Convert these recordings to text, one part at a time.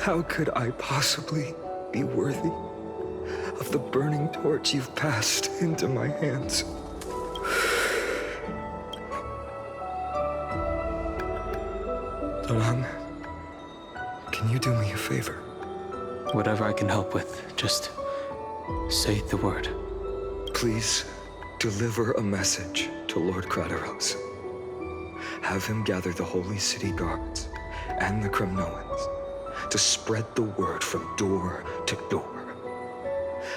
How could I possibly be worthy of the burning torch you've passed into my hands? Dawn, can you do me a favor? Whatever I can help with, just say the word. Please deliver a message to Lord Crateros. Have him gather the Holy City guards and the Kremnoans to spread the word from door to door.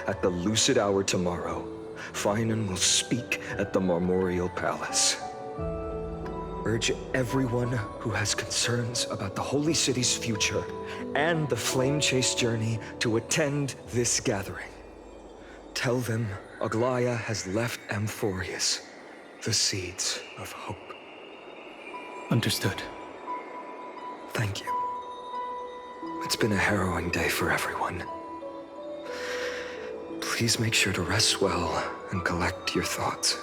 At the lucid hour tomorrow, Finan will speak at the Marmorial Palace. Urge everyone who has concerns about the Holy City's future and the Flame Chase journey to attend this gathering. Tell them Aglaya has left Amphorius the seeds of hope. Understood. Thank you. It's been a harrowing day for everyone. Please make sure to rest well and collect your thoughts.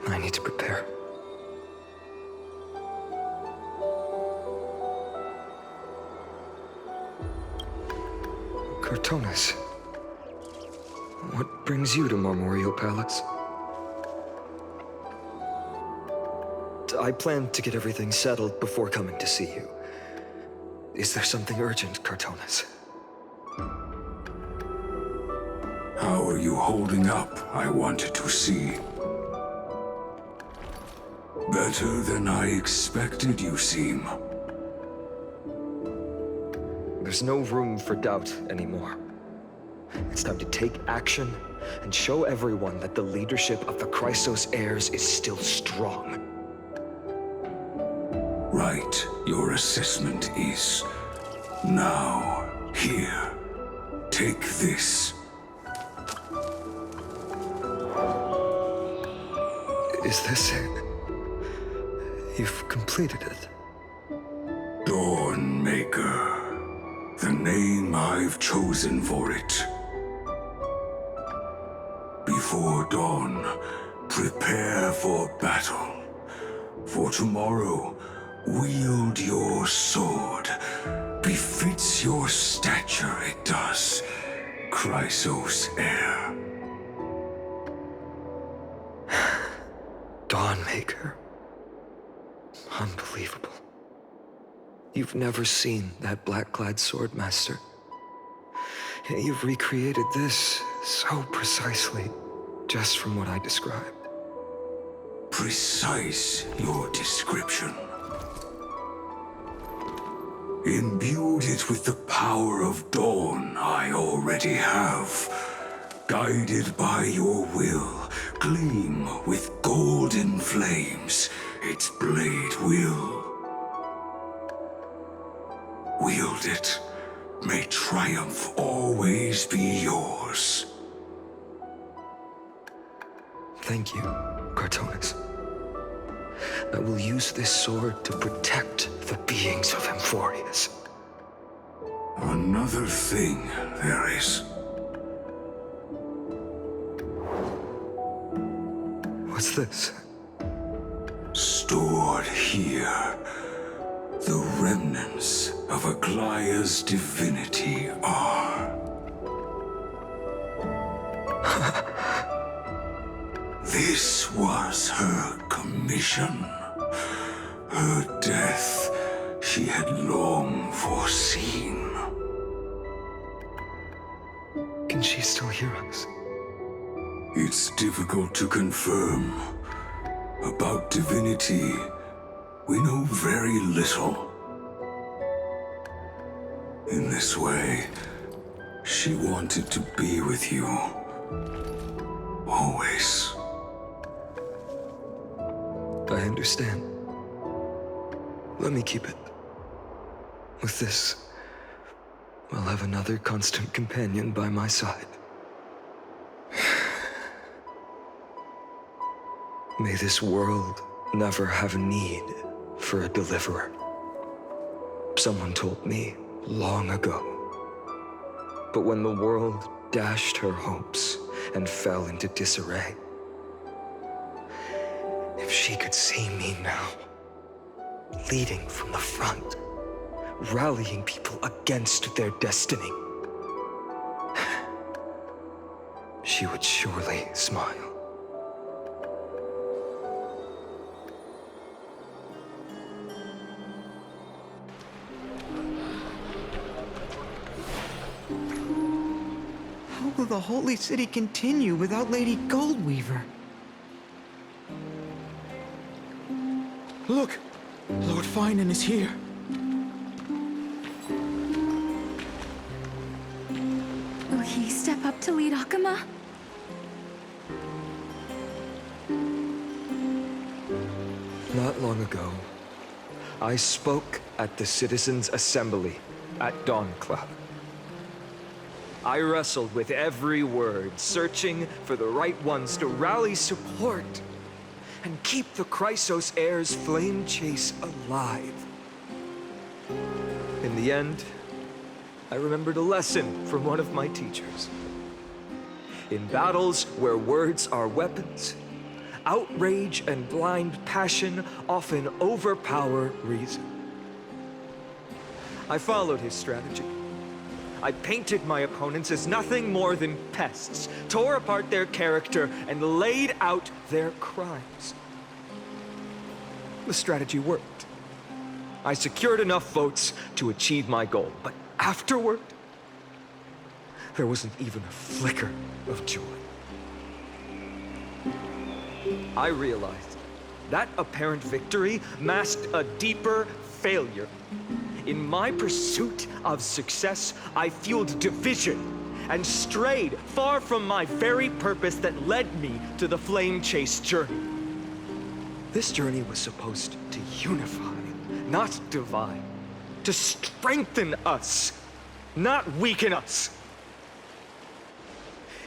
I need to prepare. Cartonis, what brings you to Marmorial Palace? I planned to get everything settled before coming to see you. Is there something urgent, Cartonis? How are you holding up, I wanted to see. Better than I expected, you seem. There's no room for doubt anymore. It's time to take action and show everyone that the leadership of the Chrysos heirs is still strong. Right, your assessment is. Now, here, take this. Is this it? You've completed it. Dawnmaker. The name I've chosen for it. Before dawn, prepare for battle. For tomorrow, wield your sword. Befits your stature, it does. Chrysos heir. Dawnmaker. Unbelievable. You've never seen that black-clad swordmaster. You've recreated this so precisely, just from what I described. Precise, your description. Imbued it with the power of dawn I already have. Guided by your will, gleam with golden flames, its blade will. Wield it, may triumph always be yours. Thank you, Cartonis. I will use this sword to protect the beings of Amphorius. Another thing there is. What's this? Stored here, the remnants of Aglaya's divinity are. This was her commission. Her death she had long foreseen. Can she still hear us? It's difficult to confirm. About divinity, we know very little. In this way, she wanted to be with you. Always. I understand. Let me keep it. With this, I'll have another constant companion by my side. May this world never have a need for a deliverer. Someone told me long ago. But when the world dashed her hopes and fell into disarray, if she could see me now, leading from the front, rallying people against their destiny. She would surely smile. How will the Holy City continue without Lady Goldweaver? Look! Lord Finan is here. Will he step up to lead Akama? Not long ago, I spoke at the Citizens' Assembly at Dawncloud. I wrestled with every word, searching for the right ones to rally support and keep the Chrysos Heir's flame chase alive. In the end, I remembered a lesson from one of my teachers. In battles where words are weapons, outrage and blind passion often overpower reason. I followed his strategy. I painted my opponents as nothing more than pests, tore apart their character, and laid out their crimes. The strategy worked. I secured enough votes to achieve my goal, but afterward, there wasn't even a flicker of joy. I realized that apparent victory masked a deeper failure. In my pursuit of success, I fueled division and strayed far from my very purpose that led me to the flame chase journey. This journey was supposed to unify, not divide, to strengthen us, not weaken us.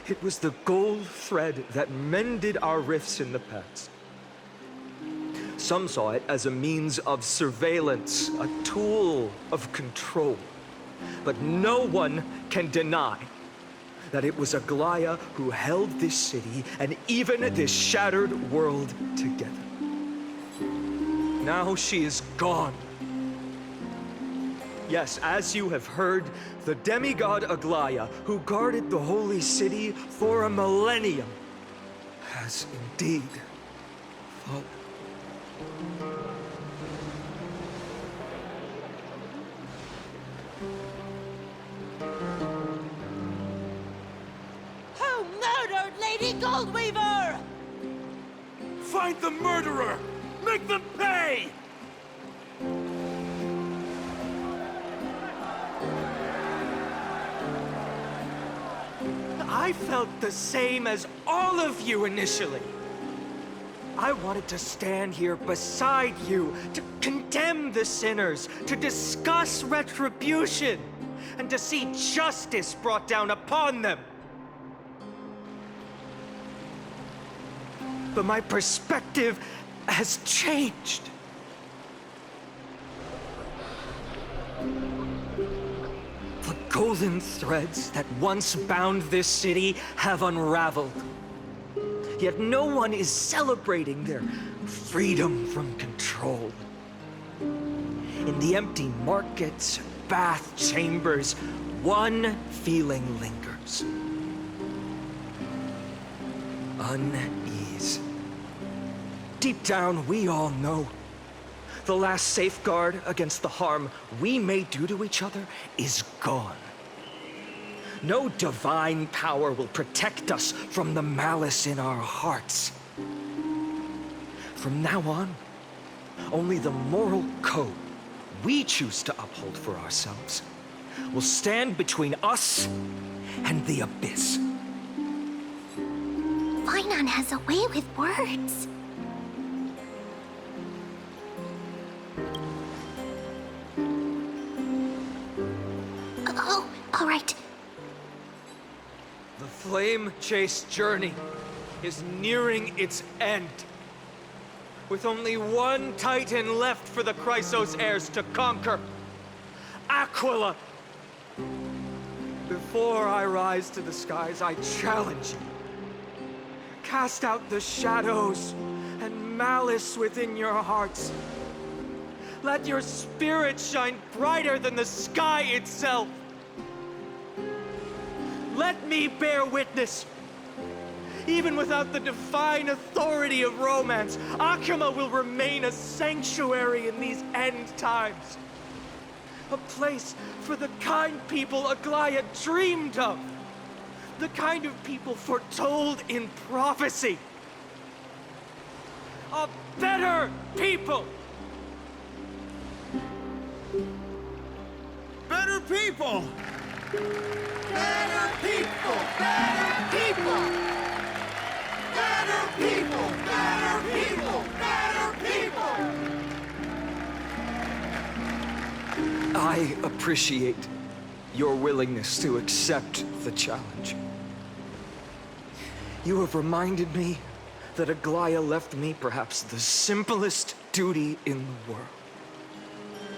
It was the gold thread that mended our rifts in the past. Some saw it as a means of surveillance, a tool of control. But no one can deny that it was Aglaya who held this city and even this shattered world together. Now she is gone. Yes, as you have heard, the demigod Aglaya, who guarded the holy city for a millennium, has indeed fallen. Who murdered Lady Goldweaver? Find the murderer! Make them pay! I felt the same as all of you initially. I wanted to stand here beside you, to condemn the sinners, to discuss retribution, and to see justice brought down upon them. But my perspective has changed. The golden threads that once bound this city have unraveled. Yet no one is celebrating their freedom from control. In the empty markets, bath chambers, one feeling lingers. Unease. Deep down, we all know the last safeguard against the harm we may do to each other is gone. No divine power will protect us from the malice in our hearts. From now on, only the moral code we choose to uphold for ourselves will stand between us and the abyss. Finan has a way with words. Oh, all right. The flame chase journey is nearing its end. With only one titan left for the Chrysos heirs to conquer. Aquila! Before I rise to the skies, I challenge you. Cast out the shadows and malice within your hearts. Let your spirit shine brighter than the sky itself. Let me bear witness. Even without the divine authority of romance, Akama will remain a sanctuary in these end times. A place for the kind people Aglaya dreamed of. The kind of people foretold in prophecy. A better people! Better people! Better people! Better people! Better people! Better people! Better people! I appreciate your willingness to accept the challenge. You have reminded me that Aglaya left me perhaps the simplest duty in the world.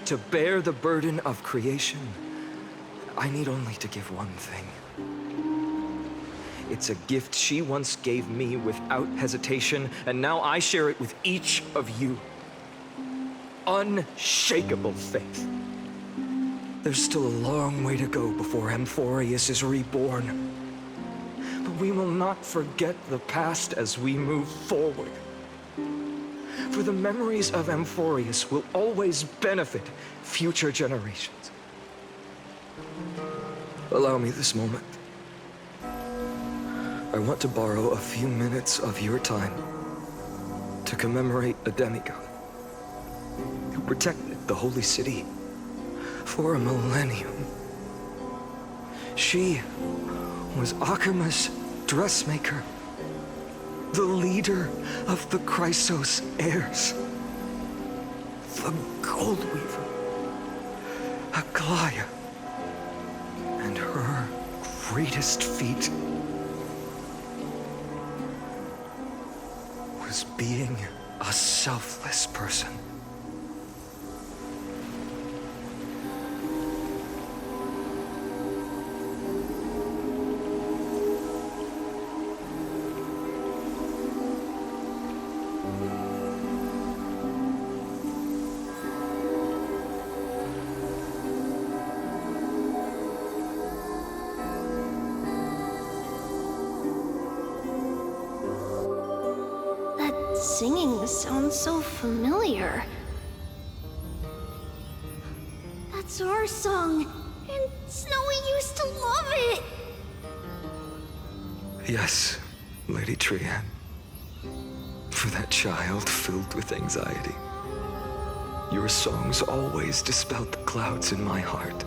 To bear the burden of creation, I need only to give one thing. It's a gift she once gave me without hesitation, and now I share it with each of you. Unshakable faith. There's still a long way to go before Amphorius is reborn. But we will not forget the past as we move forward. For the memories of Amphorius will always benefit future generations. Allow me this moment. I want to borrow a few minutes of your time to commemorate a demigod who protected the holy city for a millennium. She was Akama's dressmaker, the leader of the Chrysos heirs, the Gold Weaver, Aglaya, and her greatest feat was being a selfless person. Singing sounds so familiar. That's our song, and Snowy used to love it! Yes, Lady Trian. For that child filled with anxiety. Your songs always dispelled the clouds in my heart.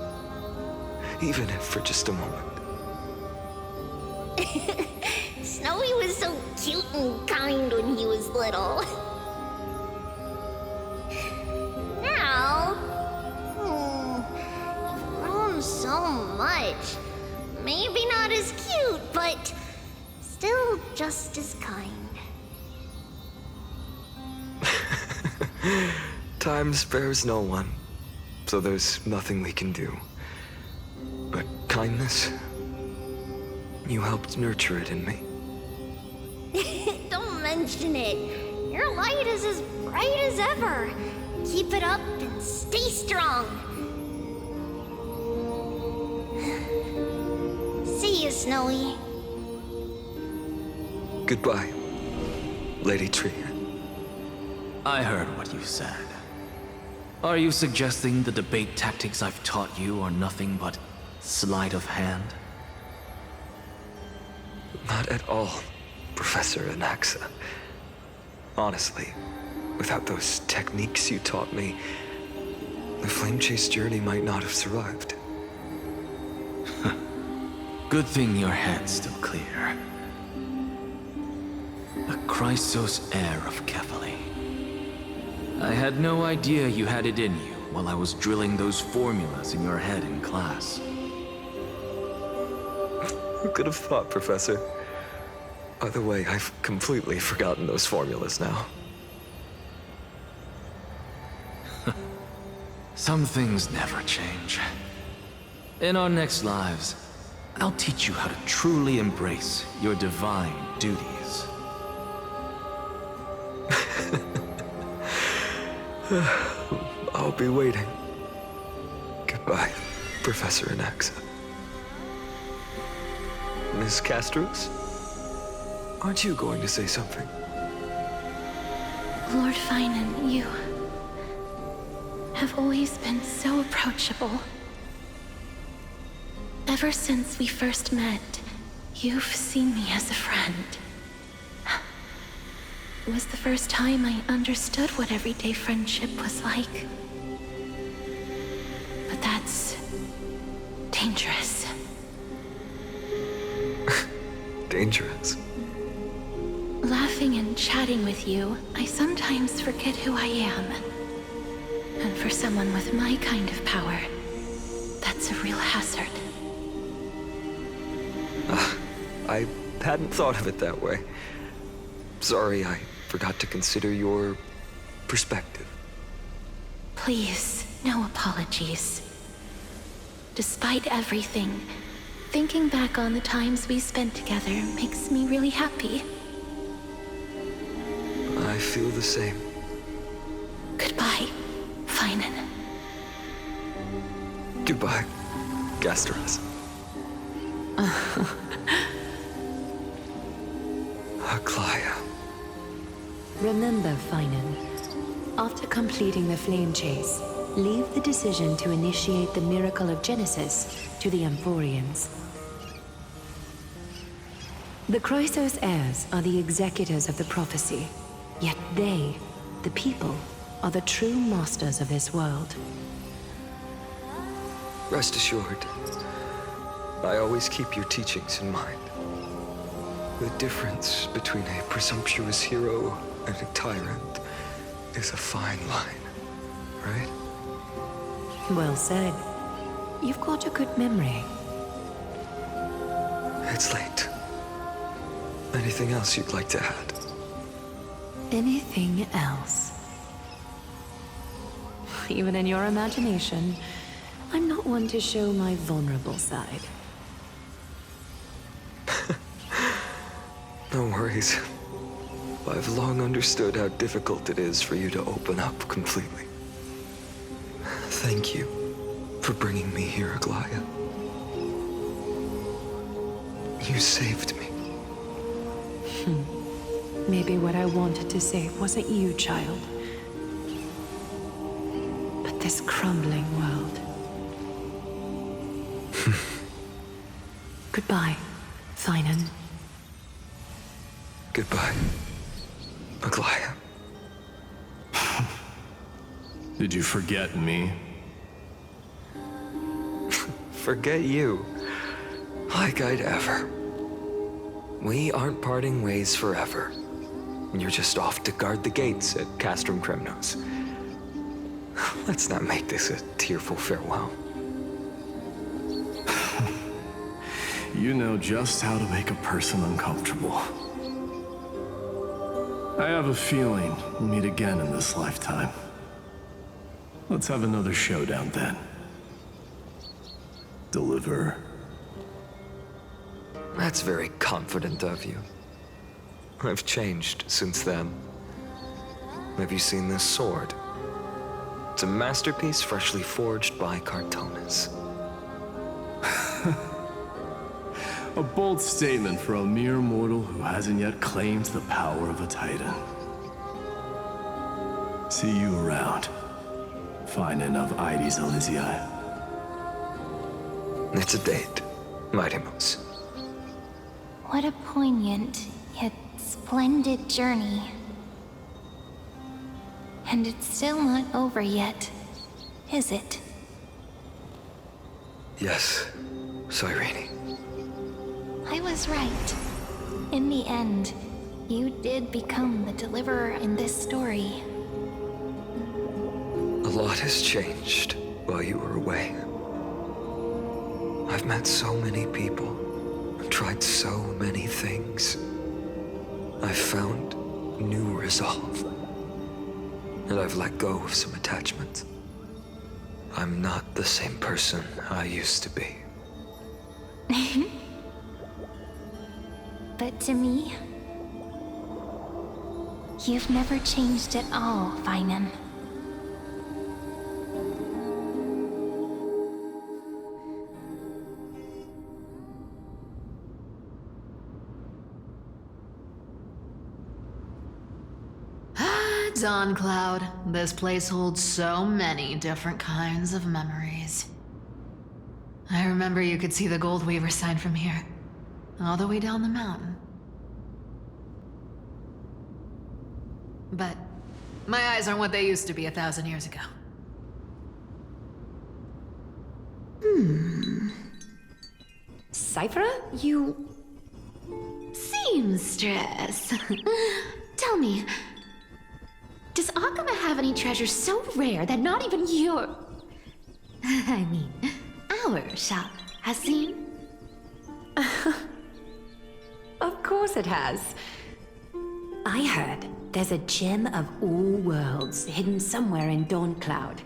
Even if for just a moment. Snowy was so cute and kind when he was little. Now, you've grown so much. Maybe not as cute, but still just as kind. Time spares no one, so there's nothing we can do. But kindness, you helped nurture it in me. Don't mention it. Your light is as bright as ever. Keep it up and stay strong. See you, Snowy. Goodbye, Lady Trian. I heard what you said. Are you suggesting the debate tactics I've taught you are nothing but sleight of hand? Not at all, Professor Anaxa. Honestly, without those techniques you taught me, the Flame Chase journey might not have survived. Good thing your head's still clear. A Chrysos heir of Kefali. I had no idea you had it in you while I was drilling those formulas in your head in class. Who could have thought, Professor? By the way, I've completely forgotten those formulas now. Some things never change. In our next lives, I'll teach you how to truly embrace your divine duties. I'll be waiting. Goodbye, Professor Anaxa. Miss Castros? Aren't you going to say something? Lord Finan, you have always been so approachable. Ever since we first met, you've seen me as a friend. It was the first time I understood what everyday friendship was like. But that's dangerous. Dangerous? Laughing and chatting with you, I sometimes forget who I am. And for someone with my kind of power, that's a real hazard. I hadn't thought of it that way. Sorry, I forgot to consider your perspective. Please, no apologies. Despite everything, thinking back on the times we spent together makes me really happy. I feel the same. Goodbye, Finan. Goodbye, Gastros. Aglaya. Remember, Finan, after completing the flame chase, leave the decision to initiate the miracle of Genesis to the Emporians. The Chrysos heirs are the executors of the prophecy, yet they, the people, are the true masters of this world. Rest assured, I always keep your teachings in mind. The difference between a presumptuous hero and a tyrant is a fine line, right? Well said. You've got a good memory. It's late. Anything else you'd like to add? Anything else? Even in your imagination, I'm not one to show my vulnerable side. No worries. I've long understood how difficult it is for you to open up completely. Thank you for bringing me here, Aglaya. You saved me. Maybe what I wanted to save wasn't you, child, but this crumbling world. Goodbye, Finan. Goodbye, Aglaya. Did you forget me? Forget you. Like I'd ever. We aren't parting ways forever. You're just off to guard the gates at Castrum Kremnos. Let's not make this a tearful farewell. You know just how to make a person uncomfortable. I have a feeling we'll meet again in this lifetime. Let's have another showdown then. Deliver. That's very confident of you. I've changed since then. Have you seen this sword? It's a masterpiece freshly forged by Cartonis. A bold statement for a mere mortal who hasn't yet claimed the power of a titan. See you around. Finan of Ides Elysiae. It's a date, Mighty Moose. What a poignant, yet splendid journey. And it's still not over yet, is it? Yes, Cyrene. I was right. In the end, you did become the deliverer in this story. A lot has changed while you were away. I've met so many people, and tried so many things. I've found new resolve. And I've let go of some attachments. I'm not the same person I used to be. But to me, you've never changed at all, Finan. Dawn Cloud, this place holds so many different kinds of memories. I remember you could see the Gold Weaver sign from here, all the way down the mountain. But my eyes aren't what they used to be 1,000 years ago. Cypher, you... Seamstress. Tell me, does Akama have any treasures so rare that not even your... I mean, our shop has seen? Of course it has. I heard there's a gem of all worlds hidden somewhere in Dawn Cloud.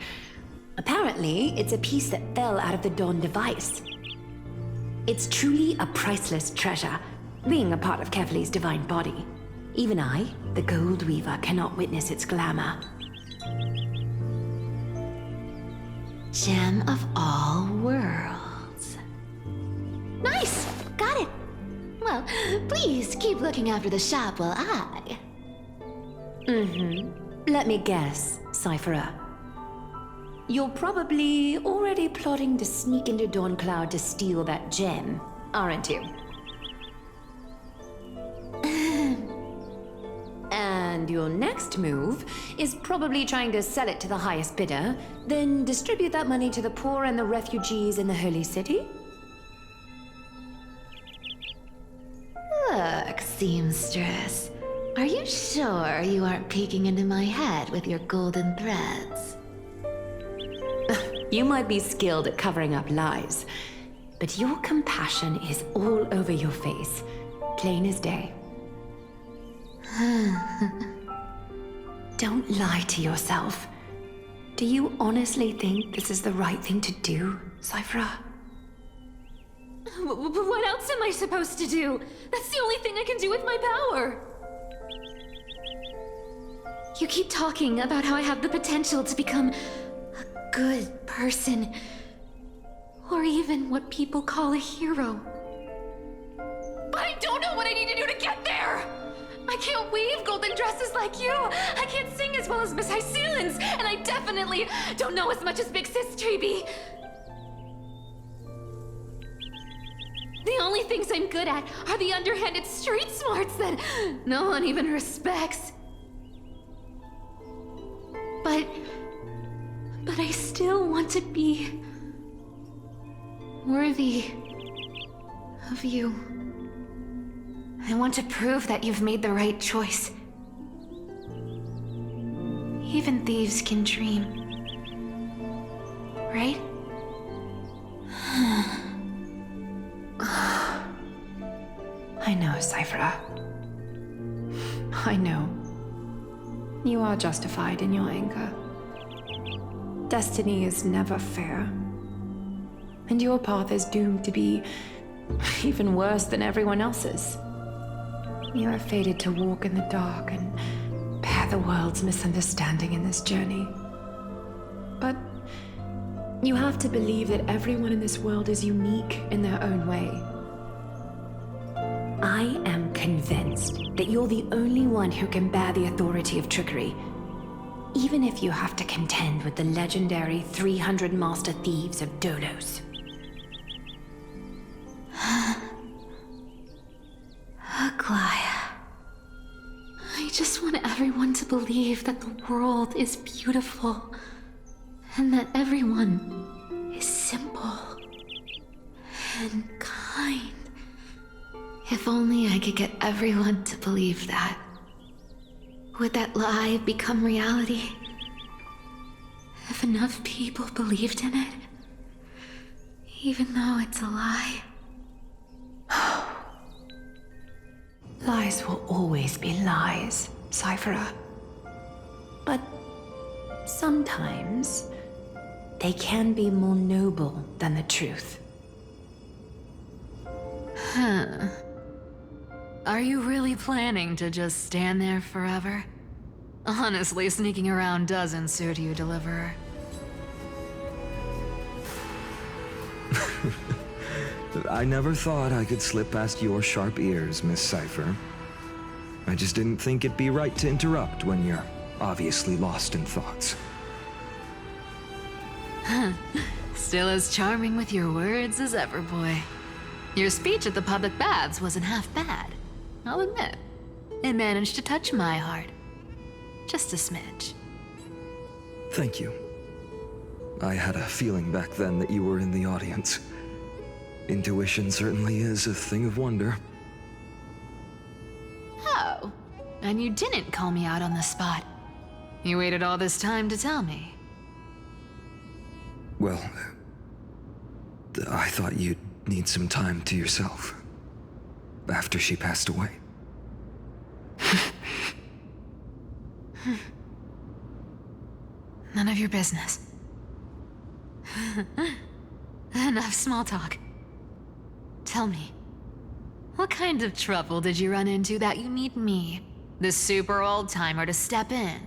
Apparently, it's a piece that fell out of the Dawn device. It's truly a priceless treasure, being a part of Kefali's divine body. Even I, the Gold Weaver, cannot witness its glamour. Gem of all worlds. Nice! Got it! Well, please keep looking after the shop while I... Let me guess, Cypherer. You're probably already plotting to sneak into Dawn Cloud to steal that gem, aren't you? And your next move is probably trying to sell it to the highest bidder, then distribute that money to the poor and the refugees in the Holy City? Look, seamstress. Are you sure you aren't peeking into my head with your golden threads? You might be skilled at covering up lies, but your compassion is all over your face, plain as day. Don't lie to yourself. Do you honestly think this is the right thing to do, Cypher? What else am I supposed to do? That's the only thing I can do with my power. You keep talking about how I have the potential to become a good person, or even what people call a hero. But I don't know what I need to do to get there! I can't weave golden dresses like you! I can't sing as well as Miss Hyceelens! And I definitely don't know as much as Big Sis Treeby! The only things I'm good at are the underhanded street smarts that no one even respects. But I still want to be worthy of you. I want to prove that you've made the right choice. Even thieves can dream. Right? I know, Cypher. I know. You are justified in your anger. Destiny is never fair. And your path is doomed to be even worse than everyone else's. You are fated to walk in the dark and bear the world's misunderstanding in this journey. But you have to believe that everyone in this world is unique in their own way. I am convinced that you're the only one who can bear the authority of trickery, even if you have to contend with the legendary 300 master thieves of Dolos. Aglaya. I just want everyone to believe that the world is beautiful, and that everyone is simple and kind. If only I could get everyone to believe that. Would that lie become reality? If enough people believed in it, even though it's a lie. Lies will always be lies, Cypher. But sometimes they can be more noble than the truth. Huh. Are you really planning to just stand there forever? Honestly, sneaking around doesn't suit you, Deliverer. I never thought I could slip past your sharp ears, Miss Cypher. I just didn't think it'd be right to interrupt when you're obviously lost in thoughts. Still as charming with your words as ever, boy. Your speech at the public baths wasn't half bad. I'll admit. It managed to touch my heart. Just a smidge. Thank you. I had a feeling back then that you were in the audience. Intuition certainly is a thing of wonder. Oh, and you didn't call me out on the spot. You waited all this time to tell me. Well, I thought you'd need some time to yourself. After she passed away. None of your business. Enough small talk. Tell me, what kind of trouble did you run into that you need me, the super old-timer, to step in?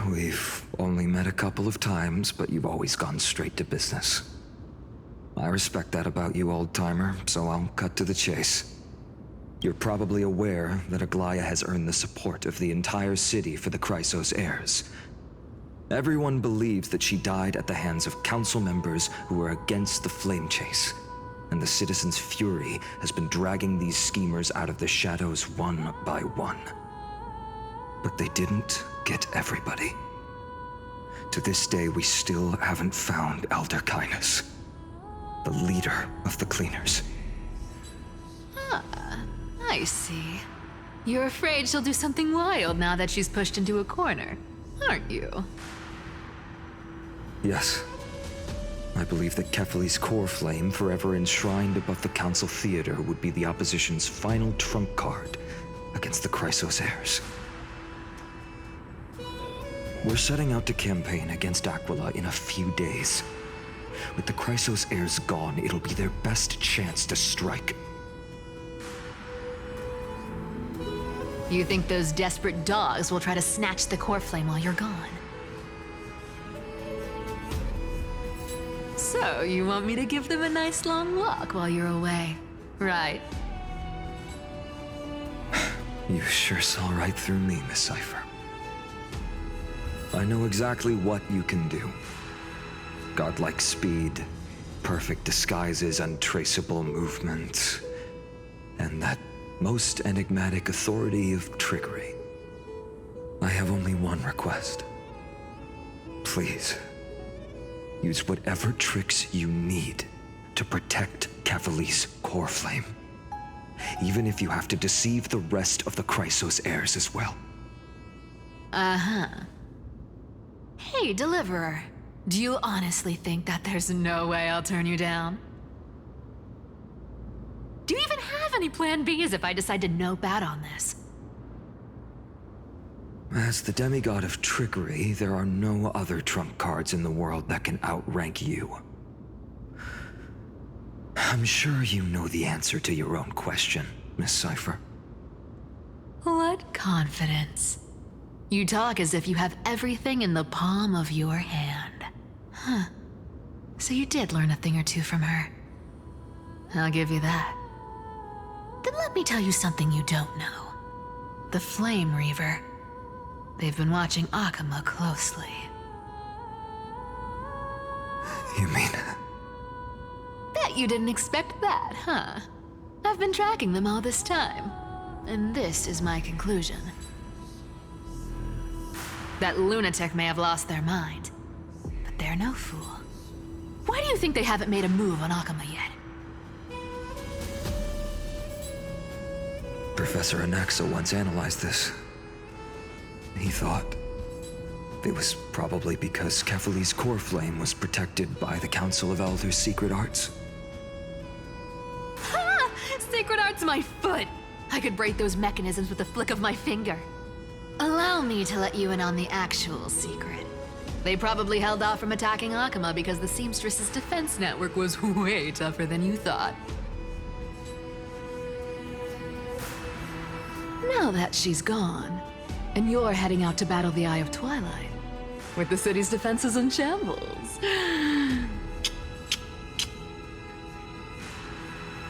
We've only met a couple of times, but you've always gone straight to business. I respect that about you, old-timer, so I'll cut to the chase. You're probably aware that Aglaya has earned the support of the entire city for the Chrysos heirs. Everyone believes that she died at the hands of council members who were against the flame chase, and the citizens' fury has been dragging these schemers out of the shadows one by one. But they didn't get everybody. To this day, we still haven't found Elder Kynus, the leader of the Cleaners. I see. You're afraid she'll do something wild now that she's pushed into a corner, aren't you? Yes. I believe that Kefali's core flame, forever enshrined above the Council Theater, would be the opposition's final trump card against the Chrysos heirs. We're setting out to campaign against Aquila in a few days. With the Chrysos heirs gone, it'll be their best chance to strike. You think those desperate dogs will try to snatch the core flame while you're gone? So, you want me to give them a nice long walk while you're away, right? You sure saw right through me, Miss Cypher. I know exactly what you can do. Godlike speed, perfect disguises, untraceable movement, and that most enigmatic authority of trickery. I have only one request. Please, use whatever tricks you need to protect Kefali's core flame. Even if you have to deceive the rest of the Chrysos heirs as well. Uh-huh. Hey, Deliverer. Do you honestly think that there's no way I'll turn you down? Do you even have any plan Bs if I decide to nope out on this? As the demigod of trickery, there are no other trump cards in the world that can outrank you. I'm sure you know the answer to your own question, Miss Cypher. What confidence. You talk as if you have everything in the palm of your hand. Huh. So you did learn a thing or two from her. I'll give you that. Then let me tell you something you don't know. The Flame Reaver. They've been watching Akama closely. You mean... Bet you didn't expect that, huh? I've been tracking them all this time. And this is my conclusion. That lunatic may have lost their mind, but they're no fool. Why do you think they haven't made a move on Akama yet? Professor Anaxa once analyzed this. He thought it was probably because Kefali's core flame was protected by the Council of Elders' secret arts. Ha! Secret art's my foot! I could break those mechanisms with a flick of my finger. Allow me to let you in on the actual secret. They probably held off from attacking Akama because the Seamstress's defense network was way tougher than you thought. Now that she's gone, and you're heading out to battle the Eye of Twilight, with the city's defenses in shambles.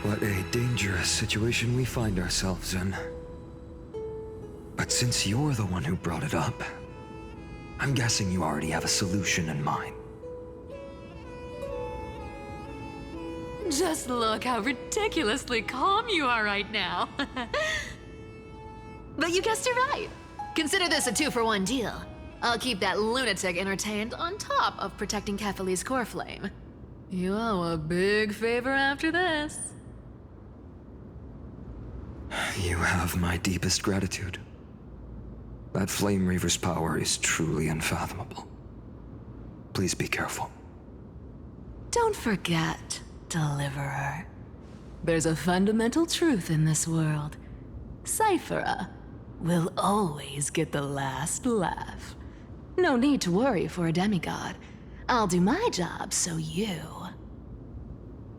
What a dangerous situation we find ourselves in. But since you're the one who brought it up, I'm guessing you already have a solution in mind. Just look how ridiculously calm you are right now. But you guessed it right. Consider this a 2-for-1 deal. I'll keep that lunatic entertained on top of protecting Kefali's core flame. You owe a big favor after this. You have my deepest gratitude. That Flame Reaver's power is truly unfathomable. Please be careful. Don't forget, Deliverer. There's a fundamental truth in this world. Cyphera will always get the last laugh. No need to worry for a demigod. I'll do my job, so you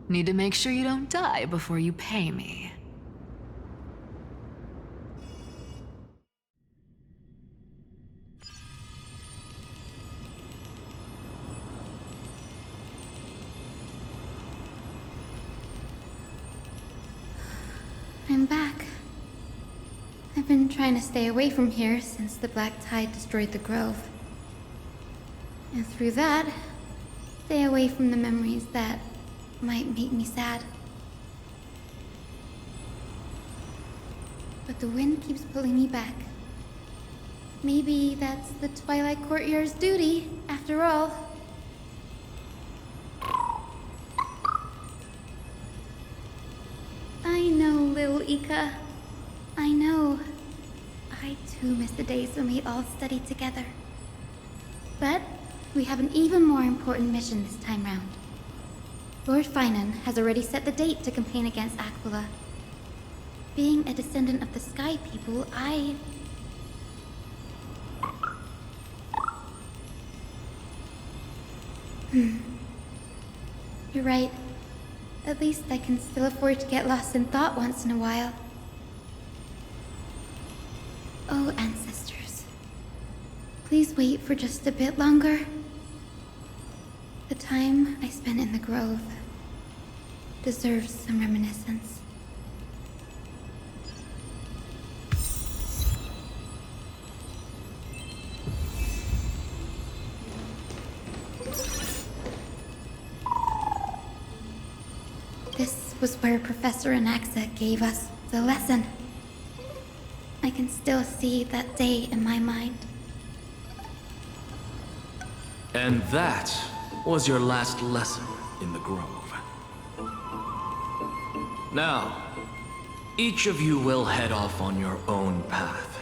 need to make sure you don't die before you pay me. I'm back. I've been trying to stay away from here since the Black Tide destroyed the grove. And through that, stay away from the memories that might make me sad. But the wind keeps pulling me back. Maybe that's the Twilight Courtyard's duty, after all. I know, little Ika. I know. I too miss the days when we all studied together. But we have an even more important mission this time round. Lord Finan has already set the date to campaign against Aquila. Being a descendant of the Sky People, You're right. At least I can still afford to get lost in thought once in a while. Oh, ancestors. Please wait for just a bit longer. The time I spent in the grove deserves some reminiscence. This was where Professor Anaxa gave us the lesson. I can still see that day in my mind. And that was your last lesson in the Grove. Now, each of you will head off on your own path.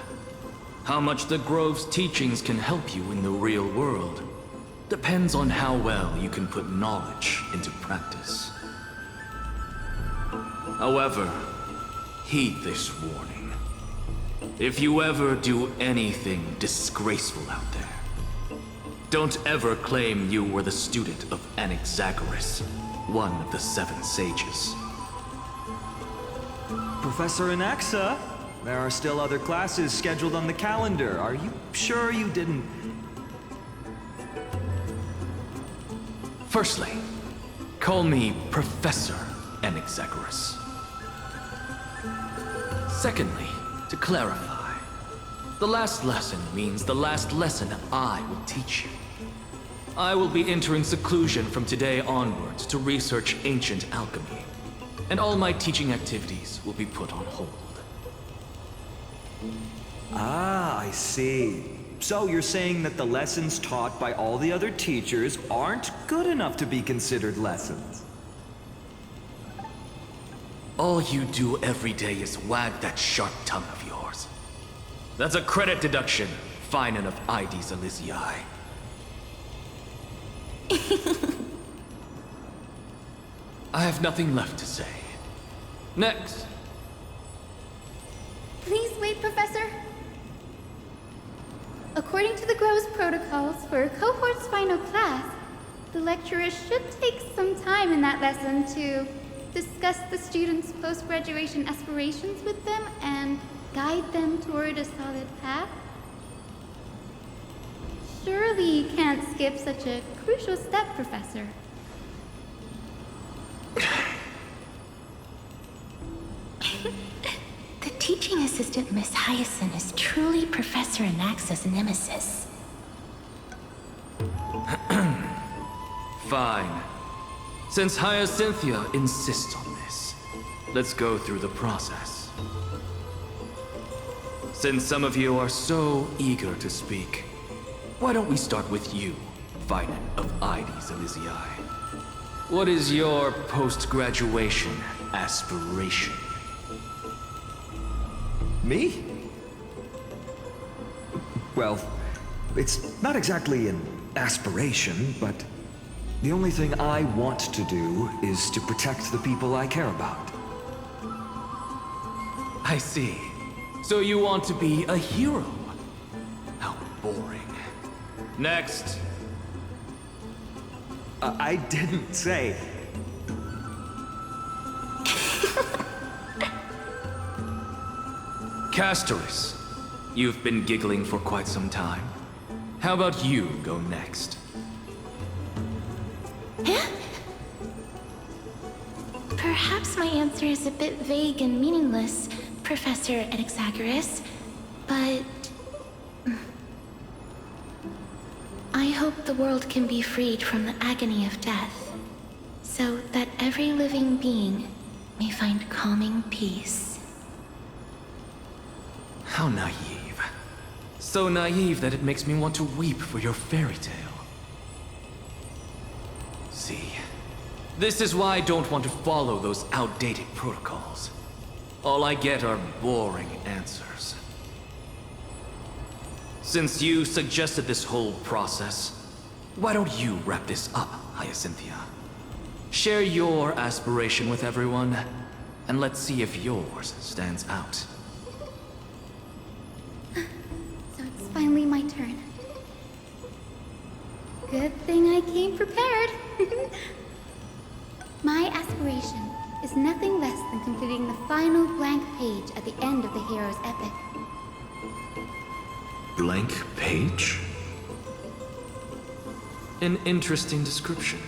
How much the Grove's teachings can help you in the real world depends on how well you can put knowledge into practice. However, heed this warning. If you ever do anything disgraceful out there, don't ever claim you were the student of Anaxagoras, one of the 7 sages. Professor Anaxa, there are still other classes scheduled on the calendar. Are you sure you didn't... Firstly, call me Professor Anaxagoras. Secondly, to clarify, the last lesson means the last lesson I will teach you. I will be entering seclusion from today onwards to research ancient alchemy, and all my teaching activities will be put on hold. Ah, I see. So you're saying that the lessons taught by all the other teachers aren't good enough to be considered lessons? All you do every day is wag that sharp tongue of yours. That's a credit deduction, Finan of Ides Elysiae. I have nothing left to say. Next. Please wait, Professor. According to the Grove's protocols for a cohort's final class, the lecturer should take some time in that lesson to discuss the students' post-graduation aspirations with them and guide them toward a solid path. Surely you can't skip such a crucial step, Professor. The teaching assistant Miss Hyacinth is truly Professor Anaxa's nemesis. Fine. Since Hyacinthia insists on this, let's go through the process. Since some of you are so eager to speak, why don't we start with you, Vinen of Ides Elysiae? What is your post-graduation aspiration? Me? Well, it's not exactly an aspiration, but the only thing I want to do is to protect the people I care about. I see. So you want to be a hero? How boring. Next. I didn't say. Castoris, you've been giggling for quite some time. How about you go next? Perhaps my answer is a bit vague and meaningless, Professor Anaxagoras, but I hope the world can be freed from the agony of death, so that every living being may find calming peace. How naive. So naive that it makes me want to weep for your fairy tale. See, this is why I don't want to follow those outdated protocols. All I get are boring answers. Since you suggested this whole process, why don't you wrap this up, Hyacinthia? Share your aspiration with everyone, and let's see if yours stands out. So it's finally my turn. Good thing I came prepared. My aspiration is nothing less than completing the final blank page at the end of the hero's epic. Blank page? An interesting description.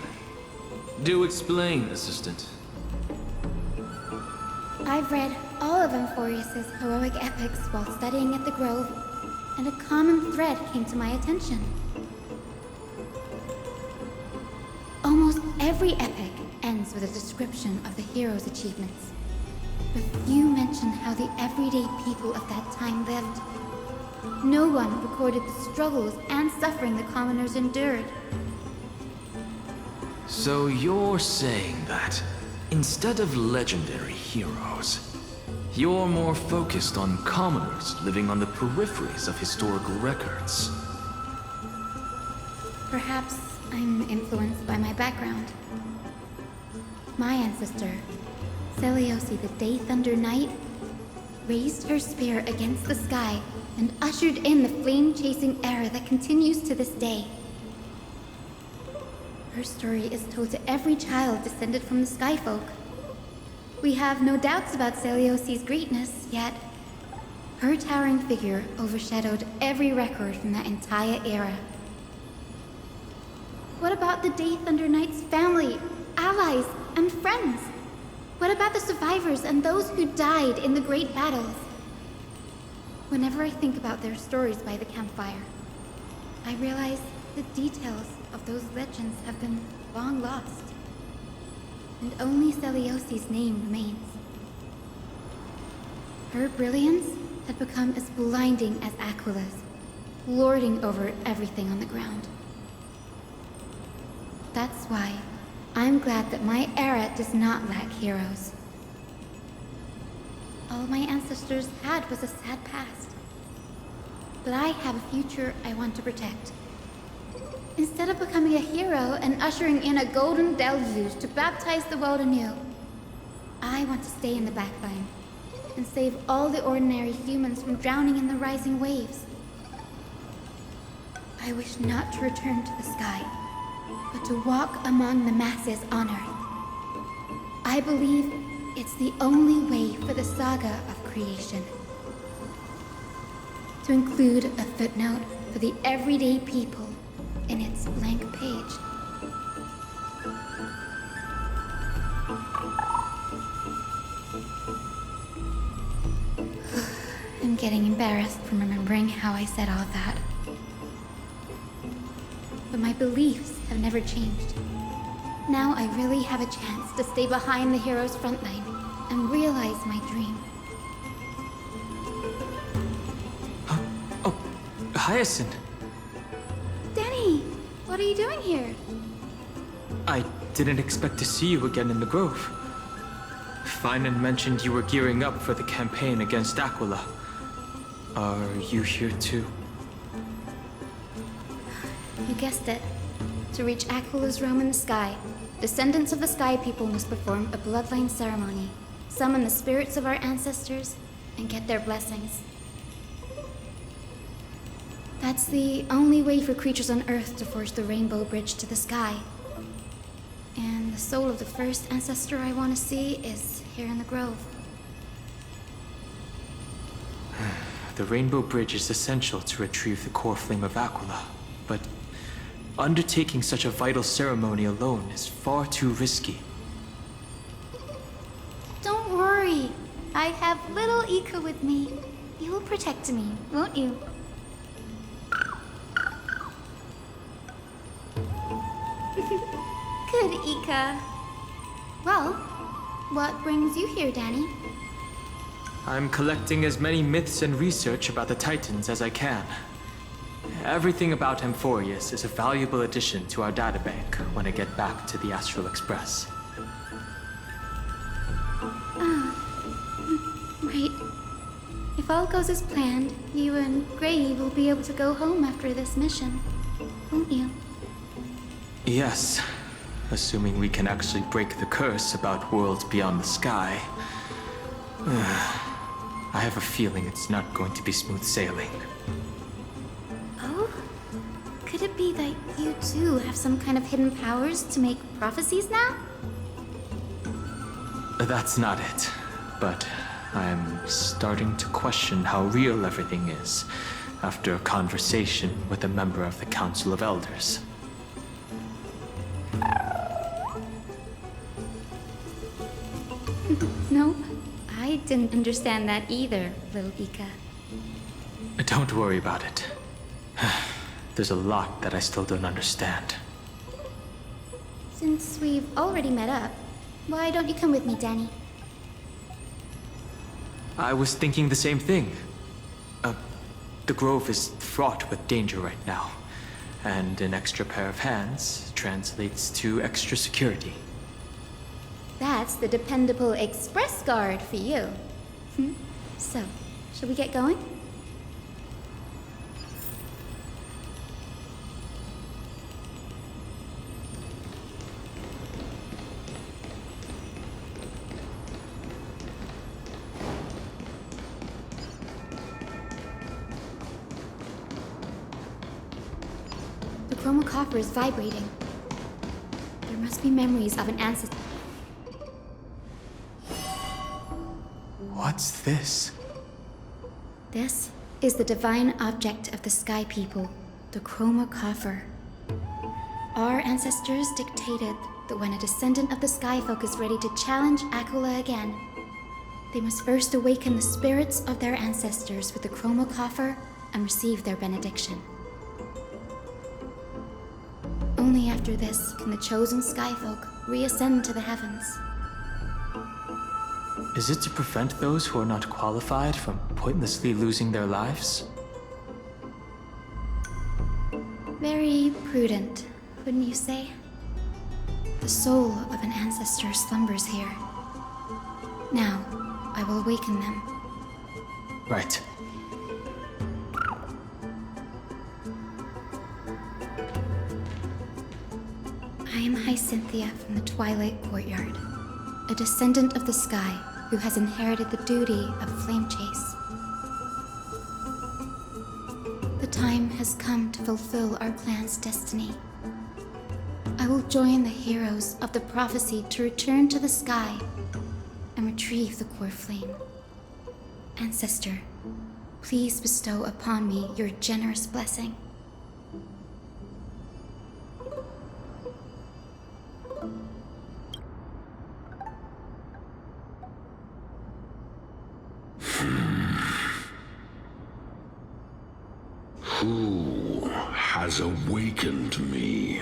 Do explain, Assistant. I've read all of Amphorius's heroic epics while studying at the Grove, and a common thread came to my attention. Almost every epic ends with a description of the hero's achievements. But few mention how the everyday people of that time lived. No one recorded the struggles and suffering the commoners endured. So you're saying that, instead of legendary heroes, you're more focused on commoners living on the peripheries of historical records. Perhaps I'm influenced by my background. My ancestor, Seliosi the Day Thunder Knight, raised her spear against the sky and ushered in the flame-chasing era that continues to this day. Her story is told to every child descended from the Skyfolk. We have no doubts about Seliosi's greatness, yet her towering figure overshadowed every record from that entire era. What about the Day Thunder Knight's family, allies, and friends? What about the survivors and those who died in the great battles? Whenever I think about their stories by the campfire, I realize the details of those legends have been long lost. And only Seliosi's name remains. Her brilliance had become as blinding as Aquila's, lording over everything on the ground. That's why I'm glad that my era does not lack heroes. All my ancestors had was a sad past. But I have a future I want to protect. Instead of becoming a hero and ushering in a golden deluge to baptize the world anew, I want to stay in the backline and save all the ordinary humans from drowning in the rising waves. I wish not to return to the sky, but to walk among the masses on Earth. I believe it's the only way for the saga of creation. To include a footnote for the everyday people in its blank page. getting embarrassed from remembering how I said all of that. But my beliefs have never changed. Now I really have a chance to stay behind the hero's front line and realize my dream. Oh, Hyacinth. Danny, what are you doing here? I didn't expect to see you again in the Grove. Finan mentioned you were gearing up for the campaign against Aquila. Are you here too? You guessed it. To reach Aquila's realm in the sky, descendants of the Sky People must perform a bloodline ceremony, summon the spirits of our ancestors, and get their blessings. That's the only way for creatures on Earth to forge the rainbow bridge to the sky. And the soul of the first ancestor I want to see is here in the Grove. The rainbow bridge is essential to retrieve the core flame of Aquila, but undertaking such a vital ceremony alone is far too risky. Don't worry. I have little Ika with me. You will protect me, won't you? Good, Ika. Well, what brings you here, Danny? I'm collecting as many myths and research about the Titans as I can. Everything about Amphorius is a valuable addition to our databank when I get back to the Astral Express. Right. If all goes as planned, you and Gray will be able to go home after this mission, won't you? Yes, assuming we can actually break the curse about worlds beyond the sky. I have a feeling it's not going to be smooth sailing. Oh? Could it be that you too have some kind of hidden powers to make prophecies now? That's not it, but I'm starting to question how real everything is after a conversation with a member of the Council of Elders. No, I didn't understand that either, little Ika. Don't worry about it. There's a lot that I still don't understand. Since we've already met up, why don't you come with me, Danny? I was thinking the same thing. The Grove is fraught with danger right now, and an extra pair of hands translates to extra security. That's the dependable express guard for you. So, shall we get going? The chromocopter is vibrating. There must be memories of an ancestor. What's this? This is the divine object of the Sky People, the chromocopter. Our ancestors dictated that when a descendant of the Sky Folk is ready to challenge Aquila again, they must first awaken the spirits of their ancestors with the chromocopter and receive their benediction. Only after this can the chosen Sky Folk reascend to the heavens. Is it to prevent those who are not qualified from pointlessly losing their lives? Very prudent, wouldn't you say? The soul of an ancestor slumbers here. Now, I will awaken them. Right. I am Hyacinthia from the Twilight Courtyard, a descendant of the sky who has inherited the duty of flame chase. The time has come to fulfill our clan's destiny. I will join the heroes of the prophecy to return to the sky and retrieve the core flame. Ancestor, please bestow upon me your generous blessing. true has awakened me.